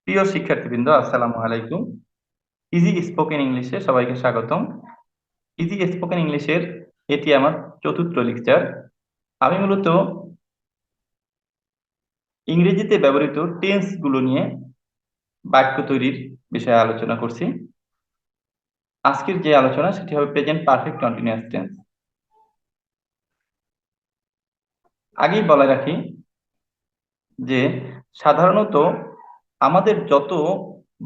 প্রিয় শিক্ষার্থীবৃন্দ, আসসালামু আলাইকুম। ইজি স্পোকেন ইংলিশে সবাইকে স্বাগতম। ইজি স্পোকেন ইংলিশের এটি আমার চতুর্থ লেকচার। আমি মূলত ইংরেজিতে ব্যবহৃত টেন্স গুলো নিয়ে বাক্য তৈরির বিষয়ে আলোচনা করছি। আজকের যে আলোচনা সেটি হবে প্রেজেন্ট পারফেক্ট কন্টিনিউয়াস টেন্স। আগেই বলে রাখি যে সাধারণত আমাদের যত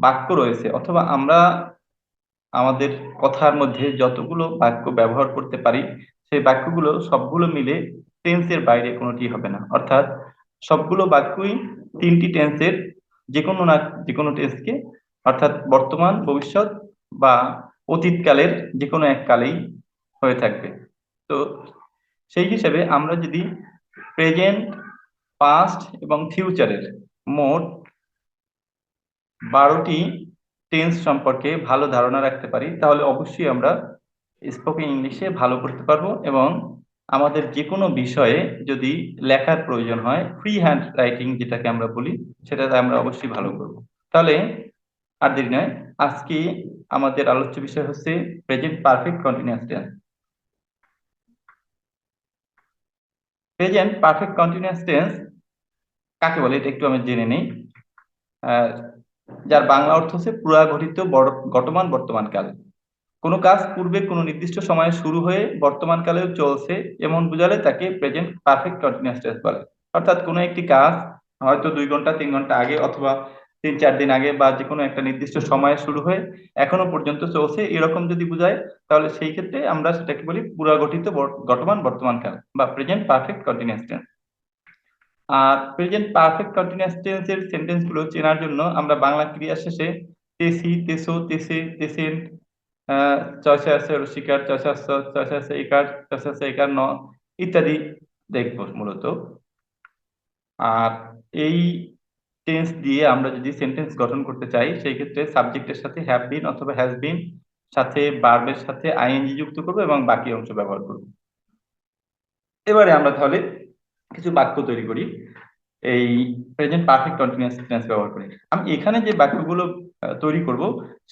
বাক্য রয়েছে অথবা আমরা আমাদের কথার মধ্যে যতগুলো বাক্য ব্যবহার করতে পারি, সেই বাক্যগুলো সবগুলো মিলে টেন্সের বাইরে কোনোটি হবে না। অর্থাৎ সবগুলো বাক্যই তিনটি টেন্সের যে কোনো না যে কোনো টেন্সকে, অর্থাৎ বর্তমান, ভবিষ্যৎ বা অতীতকালের যে কোনো এক কালেই হয়ে থাকবে। তো সেই হিসেবে আমরা যদি প্রেজেন্ট, পাস্ট এবং ফিউচারের মোট 12টি টেন্স সম্পর্কে ভালো ধারণা রাখতে পারি, তাহলে অবশ্যই আমরা স্পোকেন ইংলিশে ভালো করতে পারবো এবং আমাদের যে কোনো বিষয়ে যদি লেখার প্রয়োজন হয়, ফ্রি হ্যান্ড রাইটিং যেটাকে আমরা বলি, সেটাতে আমরা অবশ্যই ভালো করব। তাহলে আর দেরি নয়, আজকে আমাদের আলোচ্য বিষয় হচ্ছে present perfect continuous tense. Present perfect continuous tense কাকে বলে এটা একটু আমি জেনে নেই। আহ, যার বাংলা অর্থ হচ্ছে পুরাঘটিত গঠমান বর্তমান কাল। কোনো কাজ পূর্বে কোনো নির্দিষ্ট সময়ে শুরু হয়ে বর্তমান কালেও চলছে এমন বোঝালে তাকে প্রেজেন্ট পারফেক্ট কন্টিনিউয়াস টেন্স বলে। অর্থাৎ কোনো একটি কাজ হয়তো 2 ঘন্টা 3 ঘন্টা আগে অথবা 3-4 দিন আগে বা যে কোনো একটা নির্দিষ্ট সময়ে শুরু হয়ে এখনো পর্যন্ত চলছে, এরকম যদি বোঝায় তাহলে সেই ক্ষেত্রে আমরা সেটাকে বলি পুরাগঠিত গঠমান বর্তমান কাল বা প্রেজেন্ট পারফেক্ট কন্টিনিউয়াস টেন্স। আর প্রেজেন্ট পারফেক্ট কন্টিনিউয়াস টেন্সের সেন্টেন্স গুলো চেনার জন্য আমরা বাংলা ক্রিয়া শেষে তেসি, তেসো, তেসে, তেসেন, চয়সে আছে রসিকার, চয়সে আছে, চয়সে আছে একার, চয়সে আছে একার ন ইত্যাদি দেখবো মূলত। আর এই টেন্স দিয়ে আমরা যদি সেন্টেন্স গঠন করতে চাই, সেই ক্ষেত্রে সাবজেক্টের সাথে হ্যাভ বিন অথবা হ্যাজ বিন, সাথে ভার্বের সাথে আইএনজি যুক্ত করব এবং বাকি অংশ ব্যবহার করব। এবারে আমরা তাহলে কিছু বাক্য তৈরি করি এই প্রেজেন্ট পারফেক্ট কন্টিনিউয়াস টেন্স ব্যবহার করে। আমি এখানে যে বাক্যগুলো তৈরি করব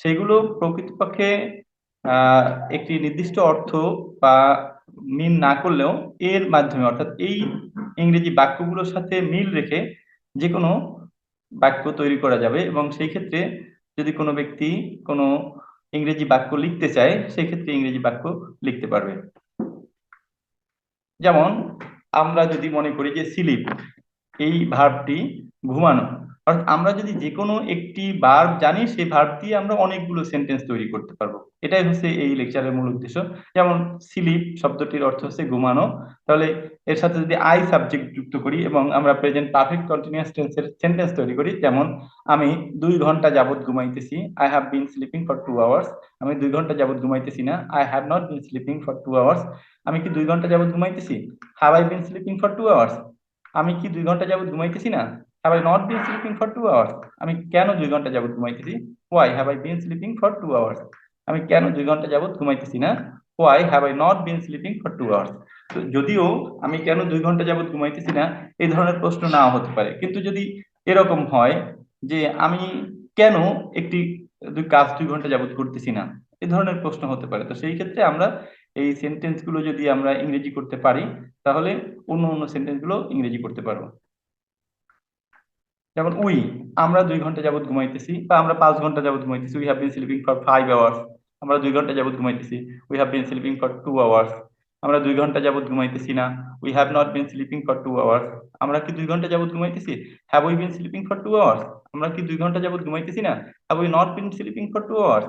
সেগুলো প্রকৃতপক্ষে আহ, একটি নির্দিষ্ট অর্থ বা মিল না করলেও এর মাধ্যমে, অর্থাৎ এই ইংরেজি বাক্যগুলোর সাথে মিল রেখে যে কোনো বাক্য তৈরি করা যাবে এবং সেই ক্ষেত্রে যদি কোনো ব্যক্তি কোনো ইংরেজি বাক্য লিখতে চায়, সেই ক্ষেত্রে ইংরেজি বাক্য লিখতে পারবে। যেমন আমরা যদি মনে করি যে স্লিপ, এই ভার্বটি ঘুমানো, অর্থাৎ আমরা যদি যে কোনো একটি ভার্ব জানি, সেই ভার্ব দিয়ে আমরা অনেকগুলো সেন্টেন্স তৈরি করতে পারবো। এটাই হচ্ছে এই লেকচারের মূল উদ্দেশ্য। যেমন স্লিপ শব্দটির অর্থ হচ্ছে ঘুমানো, তাহলে এর সাথে যদি আই সাবজেক্ট যুক্ত করি এবং আমরা প্রেজেন্ট পারফেক্ট কন্টিনিউয়াস টেন্সের সেন্টেন্স তৈরি করি, যেমন আমি 2 ঘন্টা যাবত ঘুমাইতেছি, I have been sleeping for 2 hours. আমি 2 ঘন্টা যাবত ঘুমাইতেছি না, I have not been sleeping for 2 hours. আমি কি 2 ঘন্টা যাবত ঘুমাইতেছি, have I been sleeping for 2 hours. আমি কি 2 ঘন্টা যাবত ঘুমাইতেছি না, have I not been sleeping for 2 hours. আমি কেন 2 ঘন্টা যাবত ঘুমাইতেছি, why have I been sleeping for 2 hours. আমি কেন 2 ঘন্টা যাবত ঘুমাইতেছি না, why have I not been sleeping for 2 hours. তো যদিও আমি কেন 2 ঘন্টা যাবত ঘুমাইতেছি না এই ধরনের প্রশ্ন নাও হতে পারে, কিন্তু যদি এরকম হয় যে আমি কেন একটি কাজ 2 ঘন্টা যাবত করতেছি না, এই ধরনের প্রশ্ন হতে পারে। তো সেই ক্ষেত্রে আমরা এই সেন্টেন্স গুলো যদি আমরা ইংরেজি করতে পারি, তাহলে অন্য অন্য সেন্টেন্স গুলো ইংরেজি করতে পারবো। যেমন উই, আমরা 2 ঘন্টা যাবত ঘুমাইতেছি বা আমরা 5 ঘন্টা যাবত ঘুমাইতেছি, we have been sleeping for 5 hours. আমরা 2 ঘন্টা যাবত ঘুমাইতেছি, we have been sleeping for 2 hours. আমরা 2 ঘন্টা যাবত ঘুমাইতেছি না, we have not been sleeping for 2 hours. আমরা কি 2 ঘন্টা যাবত ঘুমাইতেছি, have we been sleeping for 2 hours. আমরা কি 2 ঘন্টা যাবত ঘুমাইতেছি না, have we not been sleeping for 2 hours.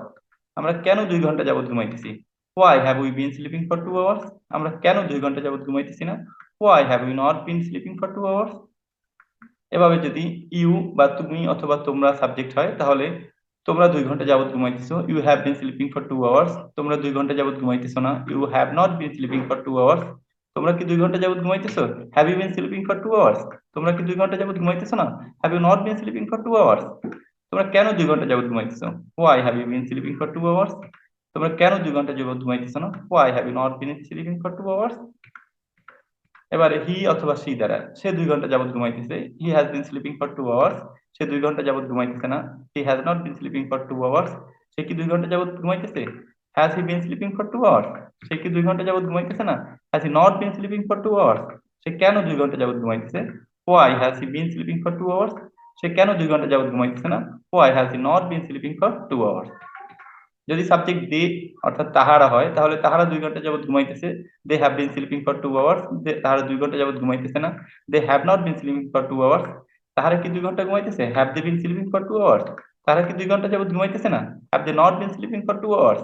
আমরা কেন 2 ঘন্টা যাবত ঘুমাইতেছি, why have we been sleeping for 2 hours. আমরা কেন 2 ঘন্টা যাবত ঘুমাইতেছি না, why have we not been sleeping for 2 hours. এভাবে যদি ইউ বা তুমি অথবা তোমরা সাবজেক্ট হয়, তাহলে তোমরা 2 ঘন্টা যাবত ঘুমাইতেছো, you have been sleeping for 2 hours. তোমরা 2 ঘন্টা যাবত ঘুমাইতেছো না, you have not been sleeping for 2 hours. তোমরা কি 2 ঘন্টা যাবত ঘুমাইতেছো, have you been sleeping for 2 hours. তোমরা কি 2 ঘন্টা যাবত ঘুমাইতেছো না, have you not been sleeping for 2 hours. তোমরা কেন 2 ঘন্টা যাবত ঘুমাইতেছো, why have you been sleeping for 2 hours. তোমরা কেন 2 ঘন্টা যাবত ঘুমাইতেছো না, why have you not been sleeping for 2 hours. এবারে হি অথবা সি দ্বারা, সে 2 ঘন্টা যাবত ঘুমাইতেছে, he has been sleeping for 2 hours. সে 2 ঘন্টা যাবত ঘুমাইতেছে না। He has not been sleeping for 2 hours, সে কি 2 ঘন্টা যাবত ঘুমাইতেছে? Has he been sleeping for 2 hours, সে কি 2 ঘন্টা যাবত ঘুমাইতেছে না? Has he not been sleeping for 2 hours, সে কেন 2 ঘন্টা যাবত ঘুমাইতেছে? Why has he been sleeping for 2 hours, সে কেন 2 ঘন্টা যাবত ঘুমাইতেছে না? Why has he not been sleeping for 2 hours. যদি সাবজেক্ট দে অর্থাৎ তাহারা হয়, তাহলে তাহারা 2 ঘন্টা যাবত ঘুমাইতেছে। They have been sleeping for 2 hours, তাহারা 2 ঘন্টা যাবত ঘুমাইতেছে না। They have not been sleeping for 2 hours, তাহারা কি 2 ঘন্টা ঘুমাইতেছে? Have they been sleeping for 2 hours, তারা কি 2 ঘন্টা যাবত ঘুমাইতেছে না? Have they not been sleeping for 2 hours,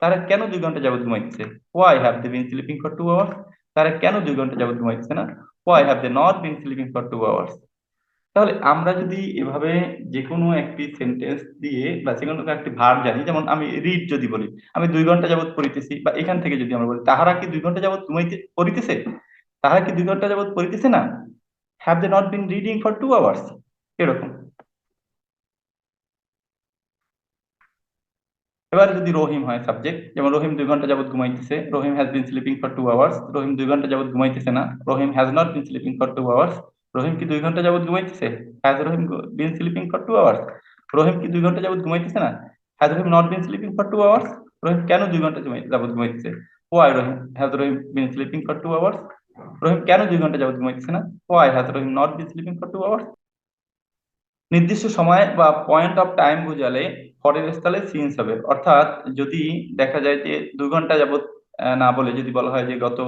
তারা কেন 2 ঘন্টা যাবত ঘুমাইতেছে? Why have they been sleeping for 2 hours, তারা কেন 2 ঘন্টা যাবত ঘুমাইতেছে না? Why have they not been sleeping for 2 hours. তাহলে আমরা যদি এভাবে যে কোনো একটি সেন্টেন্স দিয়ে বা যে কোনো একটি ভার্ব জানি, যেমন আমি রিড যদি বলি, আমি 2 ঘন্টা যাবত পড়িতেছি, বা এখান থেকে যদি আমরা বলি তাহারা কি 2 ঘন্টা যাবত পড়িতেছে, তাহারা কি 2 ঘন্টা যাবত পড়িতেছে না? Have they not been reading for 2 hours, এরকম। এবার যদি রহিম হয় সাবজেক্ট, যেমন রহিম 2 ঘন্টা যাবত ঘুমাইতেছে, Rahim has been sleeping for 2 hours, Rahim 2 ঘন্টা যাবত ঘুমাইতেছে না, Rahim has not been sleeping for 2 hours, Rahim কি 2 ঘন্টা যাবত ঘুমাইতেছে? Has Rahim been sleeping for 2 hours, Rahim কি 2 ঘন্টা যাবত ঘুমাইতেছে না? Has Rahim not been sleeping for 2 hours, Rahim কেন 2 ঘন্টা যাবত ঘুমাইতেছে? Why Rahim has Rahim been sleeping for 2 hours, Rahim কেন 2 ঘন্টা যাবত ঘুমাইতেছে না? Why has Rahim not been sleeping for 2 hours. নির্দিষ্ট সময় বা পয়েন্ট অফ টাইম বোঝালে পরের স্থলে সিন্স হবে, অর্থাৎ যদি দেখা যায় যে 2 ঘন্টা যাবত না বলে যদি বলা হয় যে গত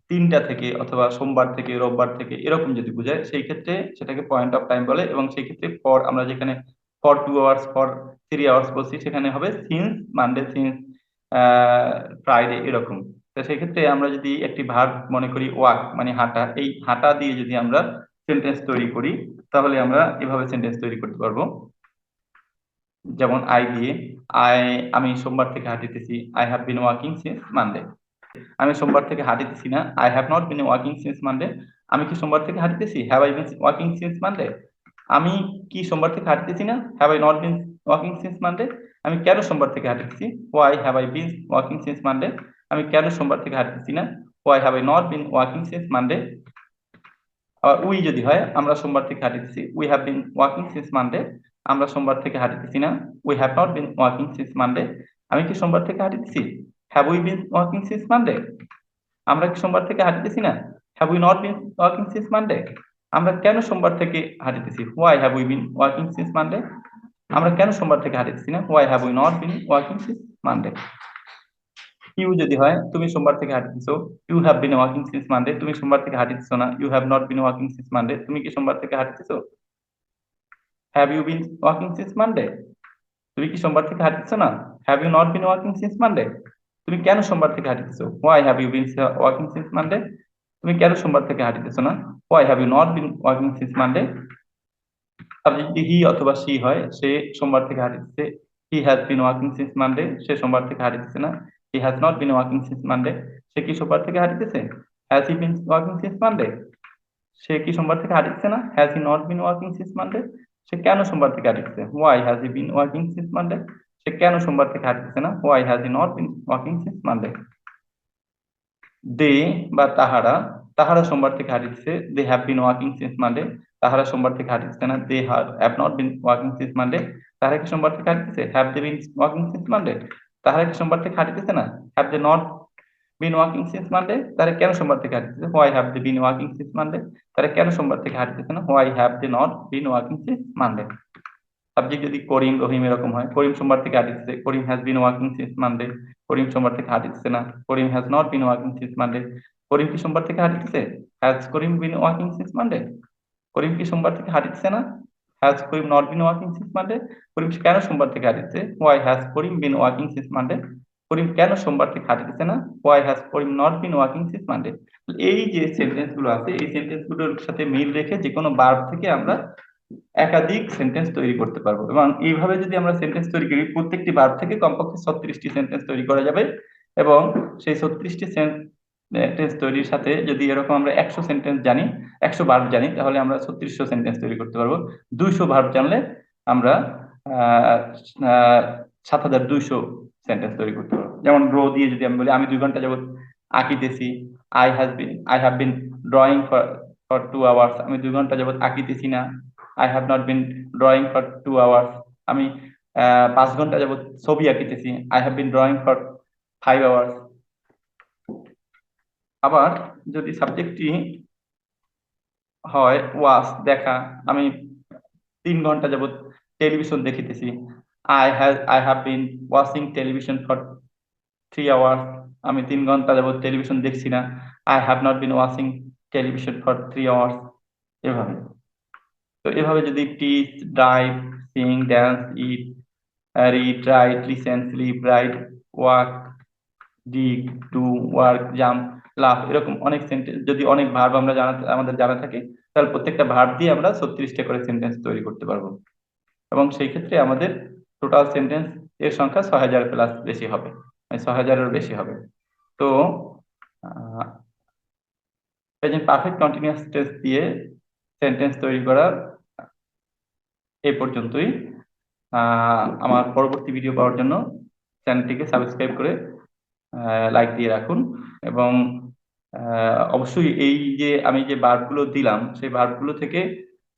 3টা থেকে অথবা সোমবার থেকে রোববার থেকে এরকম যদি বোঝায়, সেই ক্ষেত্রে সেটাকে পয়েন্ট অফ টাইম বলে, এবং সেই ক্ষেত্রে ফর আমরা যেখানে ফর 2 আওয়ার্স ফর 3 আওয়ার্স বলছি সেখানে হবে সিন্স মানডে, সিন্স ফ্রাইডে, এরকম। তো সেক্ষেত্রে আমরা যদি একটি ভার্ব মনে করি ওয়াক মানে হাঁটা, এই হাঁটা দিয়ে যদি আমরা সেন্টেন্স তৈরি করি, তাহলে আমরা এভাবে সেন্টেন্স তৈরি করতে পারবো। যেমন আই দিয়ে, আমি সোমবার থেকে হাঁটিতেছি, I have been walking since Monday. আমি সোমবার থেকে হাঁটিতেছি না, I have not been walking since Monday. আমি কি সোমবার থেকে হাঁটিতেছি? Have I been walking since Monday. আমি কি সোমবার থেকে হাঁটতেছি না? Have I not been walking since Monday. আমি কেন সোমবার থেকে হাঁটতেছি? Why have I been walking since Monday. আমি কেন সোমবার থেকে হাঁটতেছি না? Why have I not been walking since Monday. আবার উই যদি হয়, আমরা সোমবার থেকে হাঁটতেছি, we have been walking since Monday. আমরা সোমবার থেকে হাঁটতেছি না, we have not been walking since Monday. আমি কি সোমবার থেকে হাঁটতেছি? Have we bin walking since Monday. আমরা কি সোমবার থেকে হাঁটতেছি না? Have we not been walking since Monday. আমরা কেন সোমবার থেকে হাঁটতেছি? Why have we bin walking since Monday. আমরা কেন সোমবার থেকে হাঁটতেছি না? Why have we not been walking since Monday. You যদি হয়, তুমি সোমবার থেকে হাঁটতেছো, you have been walking since Monday. তুমি সোমবার থেকে হাঁটতেছো না, you have not been walking since Monday. তুমি কি সোমবার থেকে হাঁটতেছো? Have you been walking since Monday. তুমি কি সোমবার থেকে হাঁটতেছো না? Have you not been walking since Monday. তুমি কেন সোমবার থেকে হাঁটতেছো? Why have you been walking since Monday. তুমি কেন সোমবার থেকে হাঁটতেছো না? Why have you not been walking since Monday. আর যদি হি অথবা সি হয়, সে সোমবার থেকে হাঁটতেছে, he has been walking since Monday. সে সোমবার থেকে হাঁটতেছে না, he has not been walking since Monday. সে কি সোমবার থেকে হাঁটতেছে? Has he been walking since Monday. সে কি সোমবার থেকে হাঁটতেছে না? Has he not been walking since Monday. সে কেন সোমবার থেকে হাঁটতেছে? Why has he been walking since Monday. সে কেন সোমবার থেকে হাঁটতেছে না? Why has he not been walking since Monday. They বা তাহারা, তাহারা সোমবার থেকে হাঁটতেছে, they have been walking since Monday. তাহারা সোমবার থেকে হাঁটতেছে না, they have not been walking since Monday. তাহারা কি সোমবার থেকে হাঁটতেছে? Have they been walking since Monday. তাহারা কি সোমবার থেকে হাঁটতেছে না? Have they not been walking since Monday. তারা কেন সোমবার থেকে হাঁটতেছে? Why have they been walking since Monday. তারা কেন সোমবার থেকে হাঁটতেছে না? Why have they not been walking since Monday. Subject যদি করিম রহিম এরকম হয়, করিম সোমবার থেকে হাঁটতেছে, Karim has been walking since Monday. Karim সোমবার থেকে হাঁটতেছে না, Karim has not been walking since Monday. Karim কি সোমবার থেকে হাঁটতেছে? Has Karim been walking since Monday. Karim কি সোমবার থেকে হাঁটতেছে না? Has Karim not been walking since Monday. Karim কেন সোমবার থেকে হাঁটতেছে? Why has Karim been walking since Monday. Karim কেন সোমবার থেকে হাঁটতেছে না? Why has Karim not been walking since Monday. এই যে সেন্টেন্স গুলো আছে, এই সেন্টেন্স গুলোর সাথে মিল রেখে যে কোনো ভার্ব থেকে আমরা একাধিক সেন্টেন্স তৈরি করতে পারবো, এবং এইভাবে যদি আমরা সেন্টেন্স তৈরি করি, প্রত্যেকটি ভার্ব থেকে কমপক্ষে 36টি সেন্টেন্স তৈরি করা যাবে। এবং সেই 36টি সেন্টেন্স তৈরির সাথে যদি এরকম আমরা 100 সেন্টেন্স জানি, 100 ভার্ব জানি, তাহলে আমরা 3600 সেন্টেন্স তৈরি করতে পারবো। 200 ভার্ব জানলে আমরা 7200 সেন্টেন্স তৈরি করতে পারবো। যেমন রো দিয়ে যদি আমি বলি, আমি 2 ঘন্টা যাবত আঁকিতেছি, I have been drawing for 2 hours. আমি 2 ঘন্টা যাবত আঁকিতেছি না, I have not been drawing for 2 hours, আমি 5 ঘন্টা যাবত ছবি আঁকিতেছি। I have been drawing for 5 hours. আবার যদি সাবজেক্টটি হয় ওয়াচ, দেখা, আমি 3 ঘন্টা যাবত টেলিভিশন দেখিতেছি। I have been watching television for 3 hours, আমি 3 ঘন্টা যাবত টেলিভিশন দেখছি না। I have not been watching television for 3 hours. এভাবে। তো এভাবে যদি teach, drive, sing, dance, eat, read, write, listen, sleep, write, walk, dig, do, work, jump, laugh, এরকম অনেক সেন্টেন্স, যদি অনেক ভার্ব আমরা আমাদের জানা থাকে, তাহলে প্রত্যেকটা ভার্ব দিয়ে আমরা 36টা করে সেন্টেন্স তৈরি করতে পারবো। এবং সেই ক্ষেত্রে আমাদের টোটাল সেন্টেন্স এর সংখ্যা 6000 প্লাস বেশি হবে, 6000-এর বেশি হবে। তো প্রেজেন্ট পারফেক্ট কন্টিনিউয়াস টেন্স দিয়ে সেন্টেন্স তৈরি করা এই পর্যন্তই। আমার পরবর্তী ভিডিও পাওয়ার জন্য চ্যানেলটিকে সাবস্ক্রাইব করে লাইক দিয়ে রাখুন। এবং অবশ্যই এই যে আমি যে ভার্বগুলো দিলাম সেই ভার্বগুলো থেকে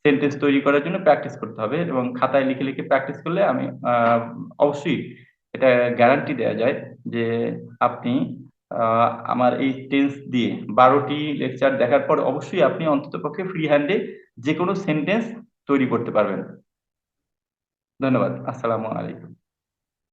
সেন্টেন্স তৈরি করার জন্য প্র্যাকটিস করতে হবে, এবং খাতায় লিখে লিখে প্র্যাকটিস করলে আমি অবশ্যই এটা গ্যারান্টি দেওয়া যায় যে আপনি আমার এই টেন্স দিয়ে 12টি লেকচার দেখার পর অবশ্যই আপনি অন্ততপক্ষে ফ্রি হ্যান্ডে যে কোনো সেন্টেন্স তৈরি করতে পারবেন। ধন্যবাদ। আসসালামু আলাইকুম।